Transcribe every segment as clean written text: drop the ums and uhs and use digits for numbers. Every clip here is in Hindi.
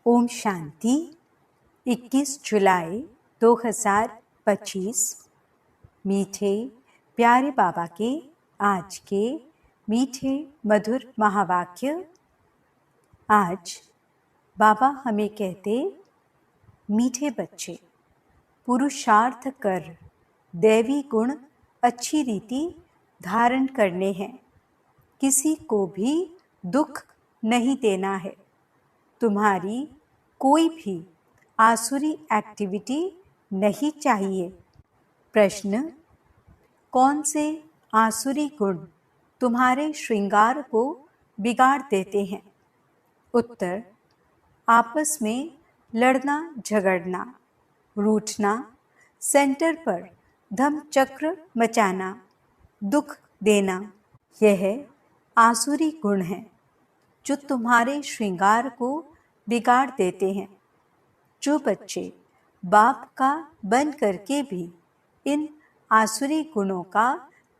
ओम शांति। 21 जुलाई 2025। मीठे प्यारे बाबा के आज के मीठे मधुर महावाक्य। आज बाबा हमें कहते, मीठे बच्चे, पुरुषार्थ कर दैवी गुण अच्छी रीति धारण करने हैं। किसी को भी दुख नहीं देना है। तुम्हारी कोई भी आसुरी एक्टिविटी नहीं चाहिए। प्रश्न: कौन से आसुरी गुण तुम्हारे श्रृंगार को बिगाड़ देते हैं? उत्तर: आपस में लड़ना झगड़ना, रूठना, सेंटर पर धम्मचक्र मचाना, दुख देना, यह आसुरी गुण हैं जो तुम्हारे श्रृंगार को बिगाड़ देते हैं। जो बच्चे बाप का बन करके भी इन आसुरी गुणों का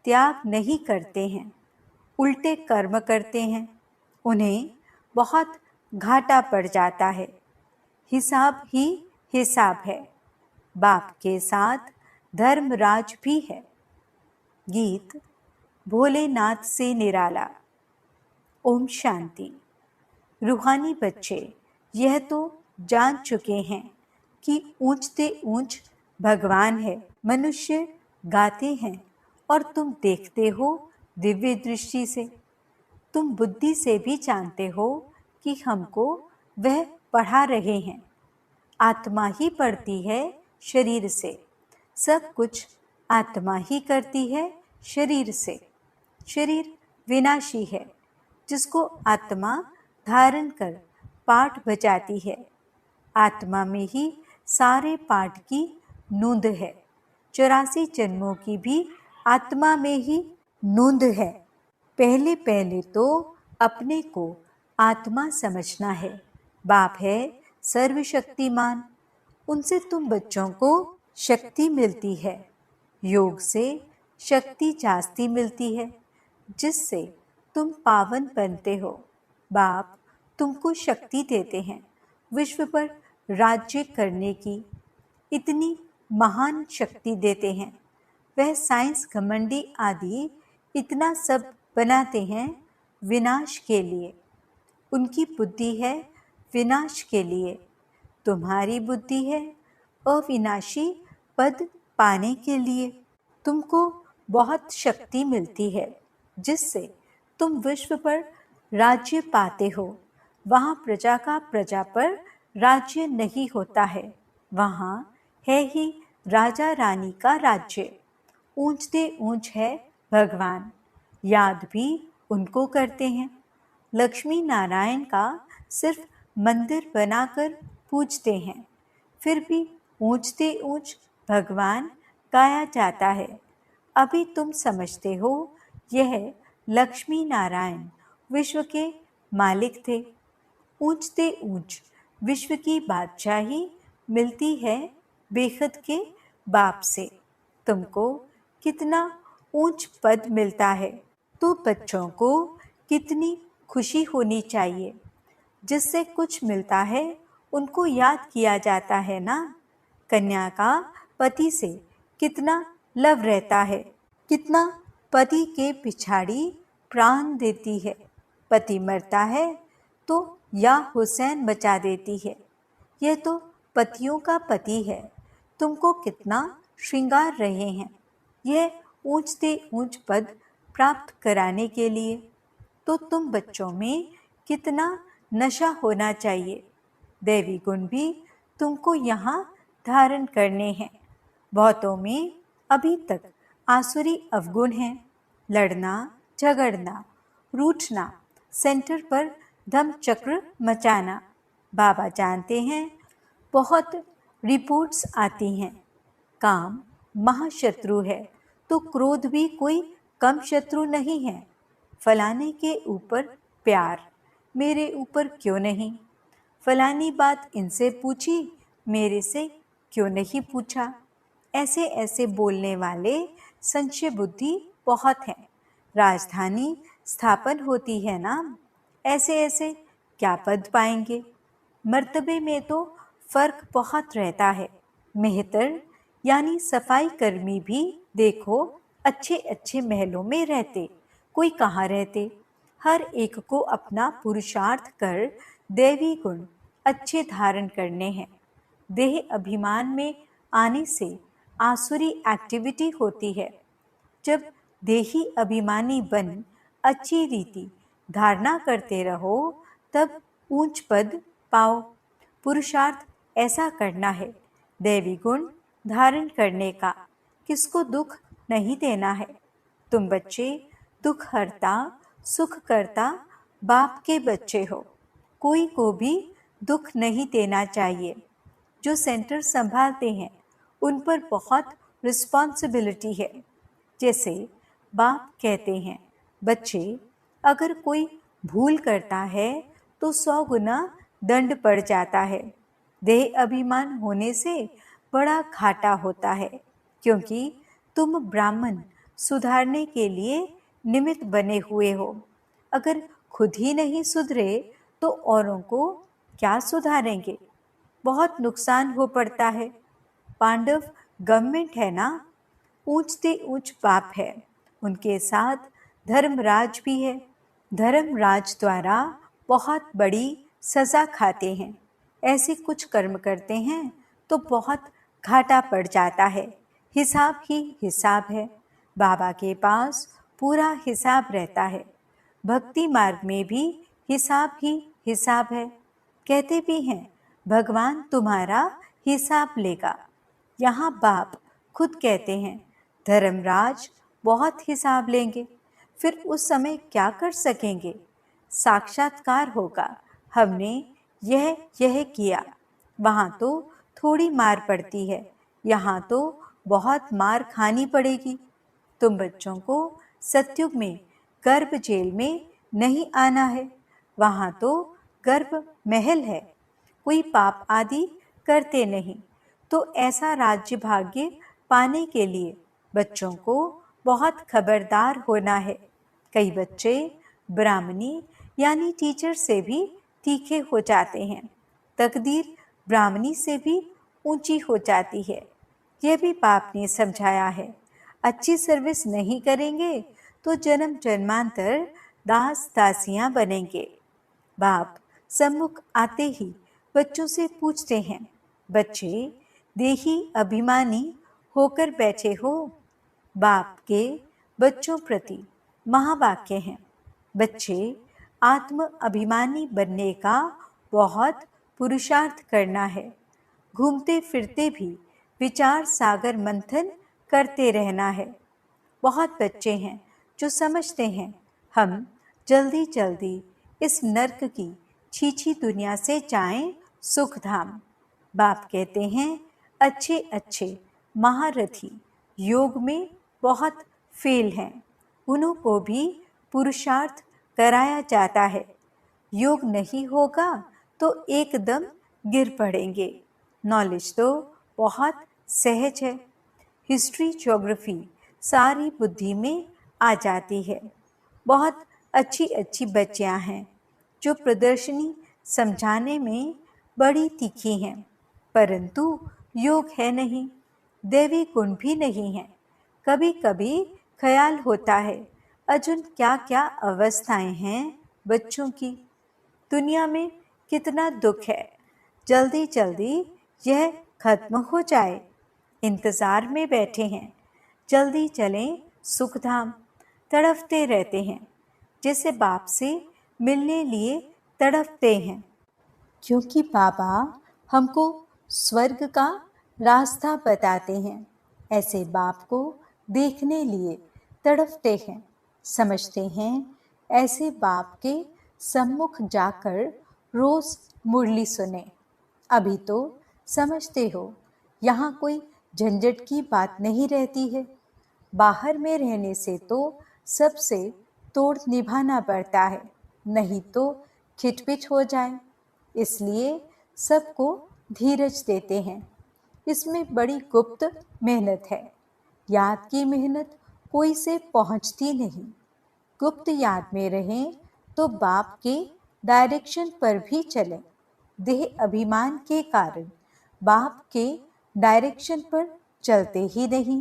त्याग नहीं करते हैं, उल्टे कर्म करते हैं, उन्हें बहुत घाटा पड़ जाता है। हिसाब ही हिसाब है। बाप के साथ धर्मराज भी है। गीत भोलेनाथ से निराला। ओम शांति। रूहानी बच्चे यह तो जान चुके हैं कि ऊंचते ऊंच भगवान है। मनुष्य गाते हैं और तुम देखते हो दिव्य दृष्टि से। तुम बुद्धि से भी जानते हो कि हमको वह पढ़ा रहे हैं। आत्मा ही पढ़ती है शरीर से। सब कुछ आत्मा ही करती है शरीर से। शरीर विनाशी है, जिसको आत्मा धारण कर पाठ बजाती है। आत्मा में ही सारे पाठ की नूंद है। 84 जन्मों की भी आत्मा में ही नूंद है। पहले पहले तो अपने को आत्मा समझना है। बाप है सर्वशक्तिमान। उनसे तुम बच्चों को शक्ति मिलती है। योग से शक्ति जास्ती मिलती है, जिससे तुम पावन बनते हो। बाप तुमको शक्ति देते हैं विश्व पर राज्य करने की। इतनी महान शक्ति देते हैं। वह साइंस घमंडी आदि इतना सब बनाते हैं विनाश के लिए। उनकी बुद्धि है विनाश के लिए। तुम्हारी बुद्धि है अविनाशी पद पाने के लिए। तुमको बहुत शक्ति मिलती है, जिससे तुम विश्व पर राज्य पाते हो। वहाँ प्रजा का प्रजा पर राज्य नहीं होता है। वहाँ है ही राजा रानी का राज्य। ऊंचते ऊंच है भगवान। याद भी उनको करते हैं। लक्ष्मी नारायण का सिर्फ मंदिर बनाकर पूजते हैं, फिर भी ऊंचते ऊंच भगवान गाया जाता है। अभी तुम समझते हो यह लक्ष्मी नारायण विश्व के मालिक थे। ऊंचते ऊंच विश्व की बादशाही मिलती है बेखद के बाप से। तुमको कितना ऊंच पद मिलता है, तो बच्चों को कितनी खुशी होनी चाहिए। जिससे कुछ मिलता है उनको याद किया जाता है ना। कन्या का पति से कितना लव रहता है, कितना पति के पिछाड़ी प्राण देती है। पति मरता है तो या हुसैन बचा देती है। यह तो पतियों का पति है। तुमको कितना श्रृंगार रहे हैं, यह ऊंचते ऊंच पद प्राप्त कराने के लिए। तो तुम बच्चों में कितना नशा होना चाहिए। दैवी गुण भी तुमको यहाँ धारण करने हैं। बहुतों में अभी तक आसुरी अवगुण हैं। लड़ना झगड़ना, रूठना, सेंटर पर धम्मचक्र मचाना। बाबा जानते हैं बहुत रिपोर्ट्स आती हैं। काम महाशत्रु है तो क्रोध भी कोई कम शत्रु नहीं है। फलाने के ऊपर प्यार, मेरे ऊपर क्यों नहीं? फलानी बात इनसे पूछी, मेरे से क्यों नहीं पूछा? ऐसे ऐसे बोलने वाले संशय बुद्धि बहुत हैं। राजधानी स्थापन होती है ना, ऐसे ऐसे क्या पद पाएंगे? मर्तबे में तो फर्क बहुत रहता है। मेहतर यानी सफाई कर्मी भी देखो अच्छे अच्छे महलों में रहते, कोई कहाँ रहते। हर एक को अपना पुरुषार्थ कर दैवी गुण अच्छे धारण करने हैं। देह अभिमान में आने से आसुरी एक्टिविटी होती है। जब देही अभिमानी बन अच्छी रीति धारणा करते रहो तब ऊंच पद पाओ। पुरुषार्थ ऐसा करना है, दैवी गुण धारण करने का। किसको दुख नहीं देना है। तुम बच्चे दुख हरता सुख करता बाप के बच्चे हो। कोई को भी दुख नहीं देना चाहिए। जो सेंटर संभालते हैं उन पर बहुत रिस्पॉन्सिबिलिटी है। जैसे बाप कहते हैं, बच्चे अगर कोई भूल करता है तो 100 गुना दंड पड़ जाता है। देह अभिमान होने से बड़ा घाटा होता है, क्योंकि तुम ब्राह्मण सुधारने के लिए निमित्त बने हुए हो। अगर खुद ही नहीं सुधरे तो औरों को क्या सुधारेंगे। बहुत नुकसान हो पड़ता है। पांडव गवर्नमेंट है ना, ऊंचते ऊंच बाप है, उनके साथ धर्मराज भी है। धर्मराज द्वारा बहुत बड़ी सजा खाते हैं। ऐसे कुछ कर्म करते हैं तो बहुत घाटा पड़ जाता है। हिसाब ही हिसाब है। बाबा के पास पूरा हिसाब रहता है। भक्ति मार्ग में भी हिसाब ही हिसाब है। कहते भी हैं, भगवान तुम्हारा हिसाब लेगा। यहाँ बाप खुद कहते हैं, धर्मराज बहुत हिसाब लेंगे। फिर उस समय क्या कर सकेंगे। साक्षात्कार होगा, हमने यह किया। वहाँ तो थोड़ी मार पड़ती है, यहाँ तो बहुत मार खानी पड़ेगी। तुम बच्चों को सतयुग में गर्भ जेल में नहीं आना है। वहाँ तो गर्भ महल है। कोई पाप आदि करते नहीं। तो ऐसा राज्य भाग्य पाने के लिए बच्चों को बहुत खबरदार होना है। कई बच्चे ब्राह्मणी यानी टीचर से भी तीखे हो जाते हैं। तकदीर ब्राह्मणी से भी ऊंची हो जाती है। यह भी बाप ने समझाया है। अच्छी सर्विस नहीं करेंगे तो जन्म जन्मांतर दास दासियां बनेंगे। बाप सम्मुख आते ही बच्चों से पूछते हैं, बच्चे देही अभिमानी होकर बैठे हो। बाप के बच्चों प्रति महावाक्य हैं, बच्चे आत्म अभिमानी बनने का बहुत पुरुषार्थ करना है। घूमते फिरते भी विचार सागर मंथन करते रहना है। बहुत बच्चे हैं जो समझते हैं हम जल्दी जल्दी इस नर्क की छीछी दुनिया से जाएं सुख धाम। बाप कहते हैं, अच्छे अच्छे महारथी योग में बहुत फेल हैं, उन्हों को भी पुरुषार्थ कराया जाता है। योग नहीं होगा तो एकदम गिर पड़ेंगे। नॉलेज तो बहुत सहज है। हिस्ट्री ज्योग्राफी सारी बुद्धि में आ जाती है। बहुत अच्छी अच्छी बच्चियां हैं जो प्रदर्शनी समझाने में बड़ी तीखी हैं, परंतु योग है नहीं, दैवी गुण भी नहीं है। कभी कभी ख्याल होता है, अर्जुन क्या क्या अवस्थाएं हैं बच्चों की। दुनिया में कितना दुख है, जल्दी जल्दी यह खत्म हो जाए। इंतजार में बैठे हैं, जल्दी चलें सुखधाम। तड़फते रहते हैं, जैसे बाप से मिलने लिए तड़फते हैं, क्योंकि बाबा हमको स्वर्ग का रास्ता बताते हैं। ऐसे बाप को देखने लिए तड़फते हैं। समझते हैं ऐसे बाप के सम्मुख जाकर रोज मुरली सुने। अभी तो समझते हो यहाँ कोई झंझट की बात नहीं रहती है। बाहर में रहने से तो सबसे तोड़ निभाना पड़ता है, नहीं तो खिटपिट हो जाए। इसलिए सबको धीरज देते हैं। इसमें बड़ी गुप्त मेहनत है। याद की मेहनत कोई से पहुंचती नहीं। गुप्त याद में रहें तो बाप के डायरेक्शन पर भी चलें। देह अभिमान के कारण बाप के डायरेक्शन पर चलते ही नहीं।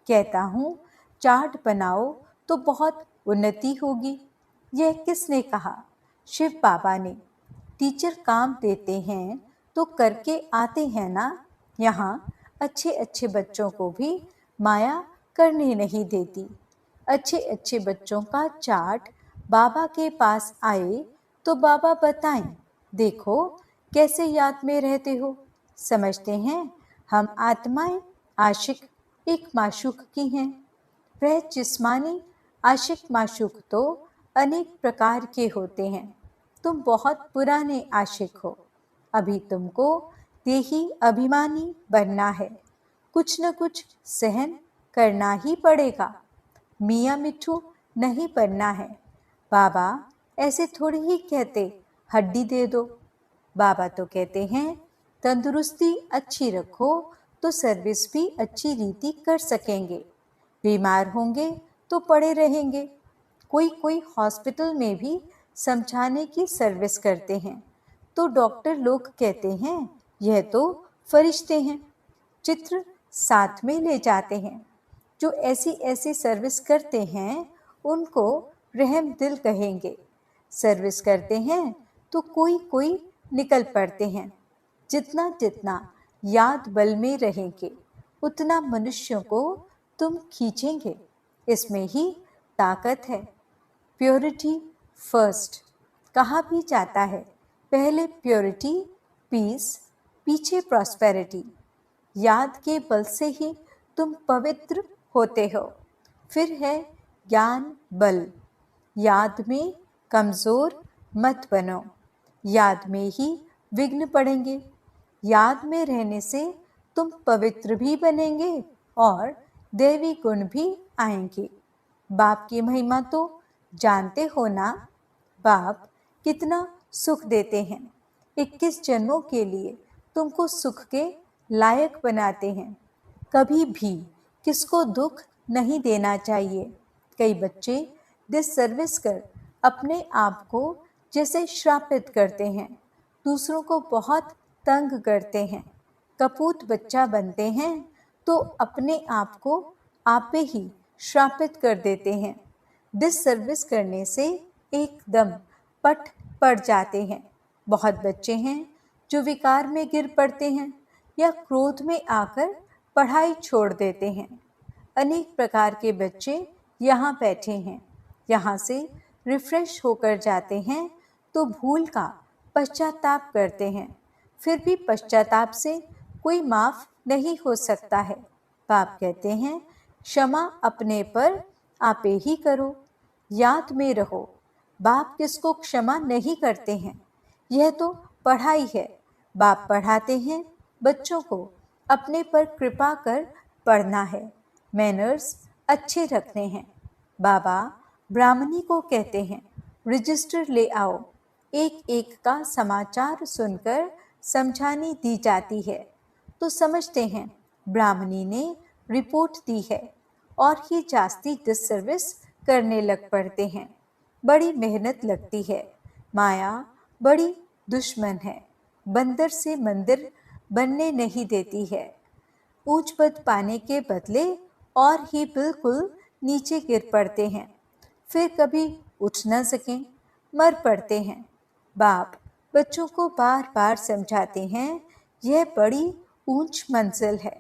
कहता हूँ चार्ट बनाओ तो बहुत उन्नति होगी। यह किसने कहा? शिव बाबा ने। टीचर काम देते हैं तो करके आते हैं ना। यहाँ अच्छे अच्छे बच्चों को भी माया करने नहीं देती। अच्छे अच्छे बच्चों का चार्ट बाबा के पास आए तो बाबा बताएं, देखो कैसे याद में रहते हो। समझते हैं हम आत्माएं आशिक एक माशूक की हैं। वह जिस्मानी आशिक माशूक तो अनेक प्रकार के होते हैं। तुम बहुत पुराने आशिक हो। अभी तुमको देही अभिमानी बनना है। कुछ न कुछ सहन करना ही पड़ेगा। मियाँ मिट्ठू नहीं बनना है। बाबा ऐसे थोड़ी ही कहते हड्डी दे दो। बाबा तो कहते हैं तंदुरुस्ती अच्छी रखो तो सर्विस भी अच्छी रीति कर सकेंगे। बीमार होंगे तो पड़े रहेंगे। कोई कोई हॉस्पिटल में भी समझाने की सर्विस करते हैं तो डॉक्टर लोग कहते हैं यह तो फरिश्ते हैं। चित्र साथ में ले जाते हैं। जो ऐसी ऐसी सर्विस करते हैं उनको रहम दिल कहेंगे। सर्विस करते हैं तो कोई कोई निकल पड़ते हैं। जितना जितना याद बल में रहेंगे उतना मनुष्यों को तुम खींचेंगे। इसमें ही ताकत है। प्योरिटी फर्स्ट कहा भी जाता है। पहले प्योरिटी, पीस, पीछे प्रॉस्पेरिटी। याद के बल से ही तुम पवित्र होते हो। फिर है ज्ञान बल। याद में कमजोर मत बनो। याद में ही विघ्न पड़ेंगे। याद में रहने से तुम पवित्र भी बनेंगे और देवी गुण भी आएंगे। बाप की महिमा तो जानते हो ना। बाप कितना सुख देते हैं। 21 जन्मों के लिए तुमको सुख के लायक बनाते हैं। कभी भी किसको दुख नहीं देना चाहिए। कई बच्चे डिससर्विस कर अपने आप को जैसे श्रापित करते हैं। दूसरों को बहुत तंग करते हैं। कपूत बच्चा बनते हैं तो अपने आप को आपे ही श्रापित कर देते हैं। डिससर्विस करने से एकदम पट पड़ जाते हैं। बहुत बच्चे हैं जो विकार में गिर पड़ते हैं या क्रोध में आकर पढ़ाई छोड़ देते हैं। अनेक प्रकार के बच्चे यहाँ बैठे हैं। यहाँ से रिफ्रेश होकर जाते हैं तो भूल का पश्चाताप करते हैं। फिर भी पश्चाताप से कोई माफ नहीं हो सकता है। बाप कहते हैं क्षमा अपने पर आपे ही करो। याद में रहो बाप किसको क्षमा नहीं करते हैं। यह तो पढ़ाई है। बाप पढ़ाते हैं बच्चों को अपने पर कृपा कर पढ़ना है। मैनर्स अच्छे रखने हैं। बाबा ब्राह्मणी को कहते हैं रजिस्टर ले आओ। एक एक का समाचार सुनकर समझानी दी जाती है तो समझते हैं ब्राह्मणी ने रिपोर्ट दी है और ही जास्ती डिससर्विस करने लग पड़ते हैं। बड़ी मेहनत लगती है। माया बड़ी दुश्मन है। बंदर से मंदिर बनने नहीं देती है। ऊंच पद पाने के बदले और ही बिल्कुल नीचे गिर पड़ते हैं। फिर कभी उठ न सकें, मर पड़ते हैं। बाप बच्चों को बार बार समझाते हैं यह बड़ी ऊंच मंजिल है।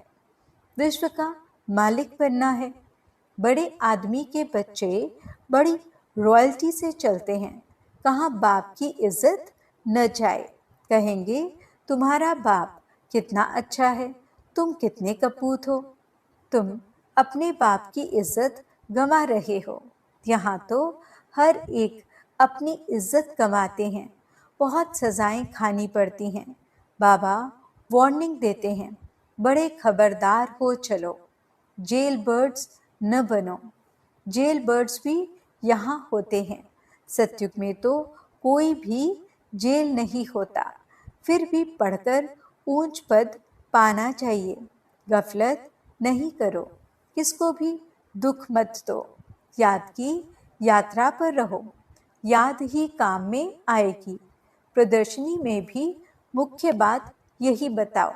विश्व का मालिक बनना है। बड़े आदमी के बच्चे बड़ी रॉयल्टी से चलते हैं। कहाँ बाप की इज्जत न जाए। कहेंगे तुम्हारा बाप कितना अच्छा है, तुम कितने कपूत हो। तुम अपने बाप की इज्जत गंवा रहे हो। यहाँ तो हर एक अपनी इज्जत गंवाते हैं। बहुत सजाएं खानी पड़ती हैं। बाबा वार्निंग देते हैं बड़े खबरदार हो चलो। जेल बर्ड्स न बनो। जेल बर्ड्स भी यहाँ होते हैं। सतयुग में तो कोई भी जेल नहीं होता। फिर भी पढ़कर ऊंच पद पाना चाहिए। गफलत नहीं करो। किसको भी दुख मत दो। याद की यात्रा पर रहो। याद ही काम में आएगी। प्रदर्शनी में भी मुख्य बात यही बताओ।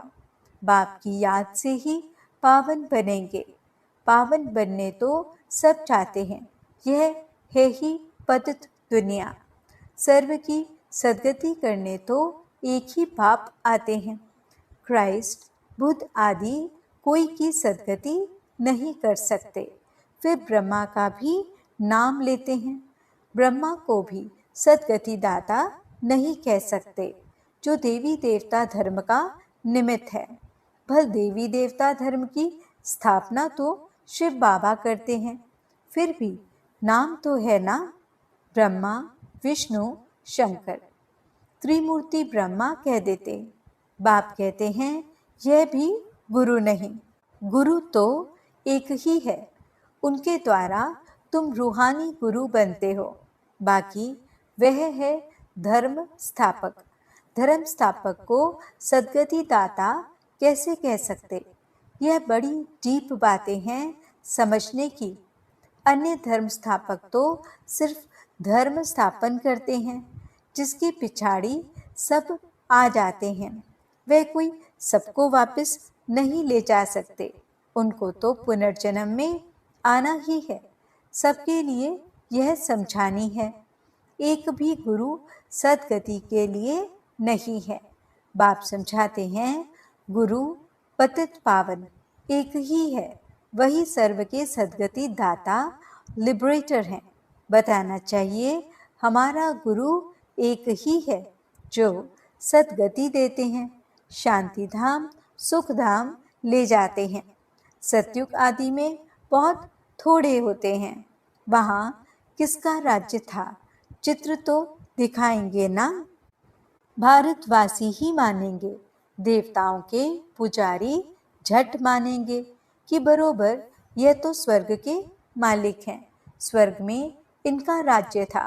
बाप की याद से ही पावन बनेंगे। पावन बनने तो सब चाहते हैं, यह है ही पतित दुनिया। सर्व की सद्गति करने तो एक ही बाप आते हैं। क्राइस्ट, बुद्ध आदि कोई की सद्गति नहीं कर सकते। फिर ब्रह्मा का भी नाम लेते हैं। ब्रह्मा को भी सद्गति दाता नहीं कह सकते, जो देवी देवता धर्म का निमित्त है। भल देवी देवता धर्म की स्थापना तो शिव बाबा करते हैं, फिर भी नाम तो है ना, ब्रह्मा, विष्णु, शंकर। त्रिमूर्ति ब्रह्मा कह देते। बाप कहते हैं यह भी गुरु नहीं, गुरु तो एक ही है। उनके द्वारा तुम रूहानी गुरु बनते हो। बाकी वह है धर्म स्थापक। धर्म स्थापक को सद्गति दाता कैसे कह सकते? यह बड़ी डीप बातें हैं समझने की। अन्य धर्म स्थापक तो सिर्फ धर्म स्थापन करते हैं, जिसकी पिछाड़ी सब आ जाते हैं। वह कोई सबको वापस नहीं ले जा सकते। उनको तो पुनर्जन्म में आना ही है। सबके लिए यह समझानी है। एक भी गुरु सद्गति के लिए नहीं है। बाप समझाते हैं गुरु पतित पावन एक ही है। वही सर्व के सद्गति दाता लिबरेटर हैं। बताना चाहिए हमारा गुरु एक ही है जो सद्गति देते हैं, शांति धाम, सुख धाम ले जाते हैं। सतयुग आदि में बहुत थोड़े होते हैं। वहाँ किसका राज्य था, चित्र तो दिखाएंगे ना। भारतवासी ही मानेंगे। देवताओं के पुजारी झट मानेंगे कि बरोबर यह तो स्वर्ग के मालिक हैं। स्वर्ग में इनका राज्य था,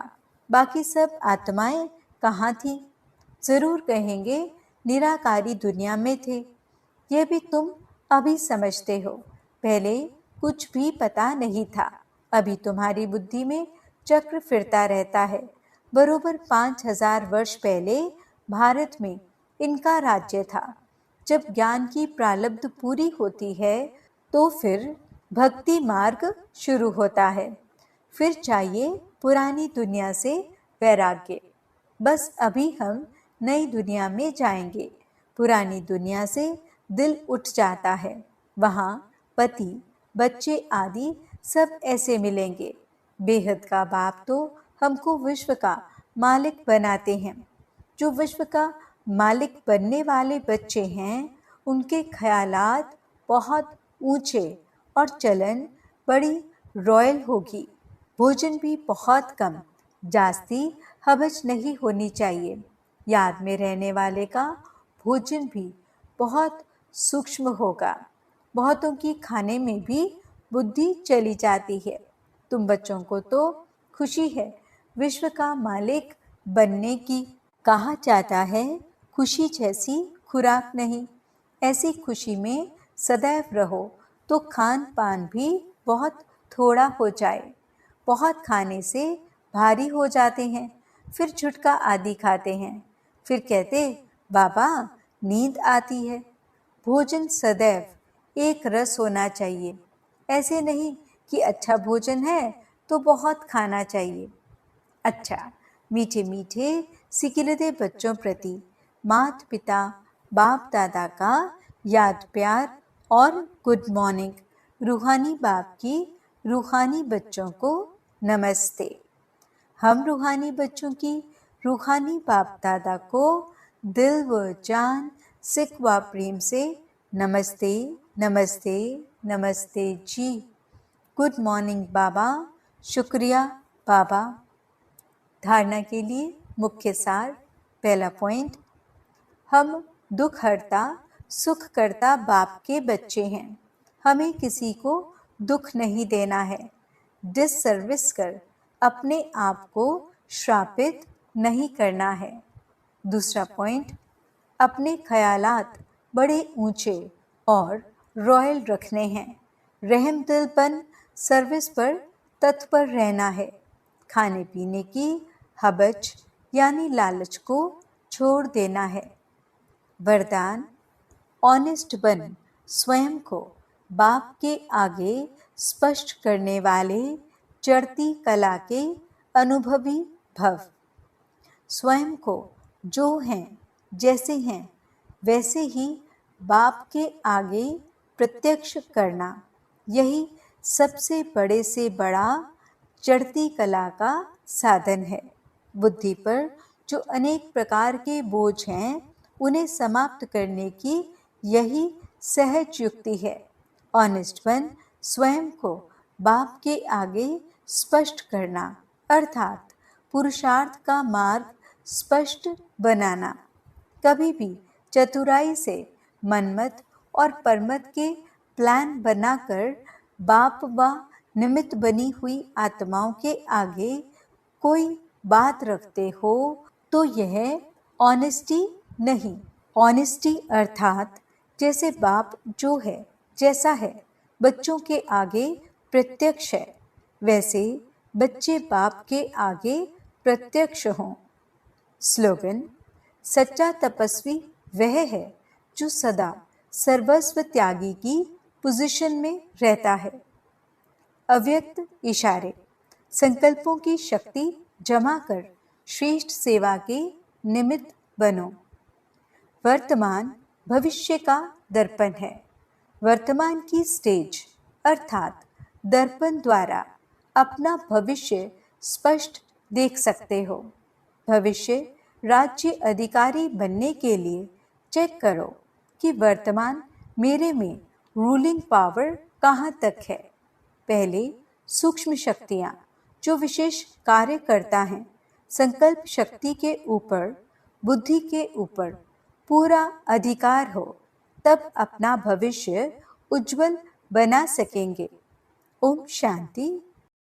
बाकी सब आत्माएं कहाँ थी? जरूर कहेंगे निराकारी दुनिया में थे। यह भी तुम अभी समझते हो, पहले कुछ भी पता नहीं था। अभी तुम्हारी बुद्धि में चक्र फिरता रहता है। बरोबर 5000 वर्ष पहले भारत में इनका राज्य था। जब ज्ञान की प्रारब्ध पूरी होती है तो फिर भक्ति मार्ग शुरू होता है। फिर चाहिए पुरानी दुनिया से वैराग्य। बस अभी हम नई दुनिया में जाएंगे। पुरानी दुनिया से दिल उठ जाता है। वहाँ पति, बच्चे आदि सब ऐसे मिलेंगे। बेहद का बाप तो हमको विश्व का मालिक बनाते हैं। जो विश्व का मालिक बनने वाले बच्चे हैं, उनके ख्यालात बहुत ऊंचे और चलन बड़ी रॉयल होगी। भोजन भी बहुत कम, जास्ती हबच नहीं होनी चाहिए। याद में रहने वाले का भोजन भी बहुत सूक्ष्म होगा। बहुतों की खाने में भी बुद्धि चली जाती है। तुम बच्चों को तो खुशी है विश्व का मालिक बनने की। कहा जाता है खुशी जैसी खुराक नहीं। ऐसी खुशी में सदैव रहो तो खान पान भी बहुत थोड़ा हो जाए। बहुत खाने से भारी हो जाते हैं, फिर झुटका आदि खाते हैं। फिर कहते बाबा नींद आती है। भोजन सदैव एक रस होना चाहिए। ऐसे नहीं कि अच्छा भोजन है तो बहुत खाना चाहिए। अच्छा, मीठे मीठे सिकिलते बच्चों प्रति माता पिता बाप दादा का याद प्यार और गुड मॉर्निंग। रूहानी बाप की रूहानी बच्चों को नमस्ते। हम रूहानी बच्चों की रूहानी बाप दादा को दिल व जान, सिक व प्रेम से नमस्ते नमस्ते नमस्ते जी। गुड मॉर्निंग बाबा। शुक्रिया बाबा। धारणा के लिए मुख्य सार। पहला पॉइंट, हम दुख हरता सुख करता बाप के बच्चे हैं। हमें किसी को दुख नहीं देना है। डिससर्विस कर अपने आप को श्रापित नहीं करना है। दूसरा पॉइंट, अपने ख्यालात बड़े ऊंचे और रॉयल रखने हैं। रहम दिलपन सर्विस पर तत्पर रहना है। खाने पीने की हबच यानी लालच को छोड़ देना है। वरदान: ऑनेस्ट बन, स्वयं को बाप के आगे स्पष्ट करने वाले चढ़ती कला के अनुभवी भव। स्वयं को जो हैं, जैसे हैं, वैसे ही बाप के आगे प्रत्यक्ष करना, यही सबसे बड़े से बड़ा चढ़ती कला का साधन है। बुद्धि पर जो अनेक प्रकार के बोझ हैं, उन्हें समाप्त करने की यही सहज युक्ति है। ऑनेस्ट बन, स्वयं को बाप के आगे स्पष्ट करना, अर्थात पुरुषार्थ का मार्ग स्पष्ट बनाना। कभी भी चतुराई से मनमत और परमत के प्लान बनाकर बाप व निमित्त बनी हुई आत्माओं के आगे कोई बात रखते हो तो यह ऑनेस्टी नहीं। ऑनेस्टी अर्थात जैसे बाप जो है, जैसा है, बच्चों के आगे प्रत्यक्ष है, वैसे बच्चे बाप के आगे प्रत्यक्ष हों। स्लोगन: सच्चा तपस्वी वह है जो सदा सर्वस्व त्यागी की पोजीशन में रहता है। अव्यक्त इशारे: संकल्पों की शक्ति जमा कर श्रेष्ठ सेवा के निमित्त बनो। वर्तमान भविष्य का दर्पण है। वर्तमान की स्टेज अर्थात दर्पण द्वारा अपना भविष्य स्पष्ट देख सकते हो। भविष्य राज्य अधिकारी बनने के लिए चेक करो कि वर्तमान मेरे में रूलिंग पावर कहाँ तक है। पहले सूक्ष्म शक्तियाँ जो विशेष कार्य करता है, संकल्प शक्ति के ऊपर, बुद्धि के ऊपर पूरा अधिकार हो, तब अपना भविष्य उज्जवल बना सकेंगे। ओम शांति।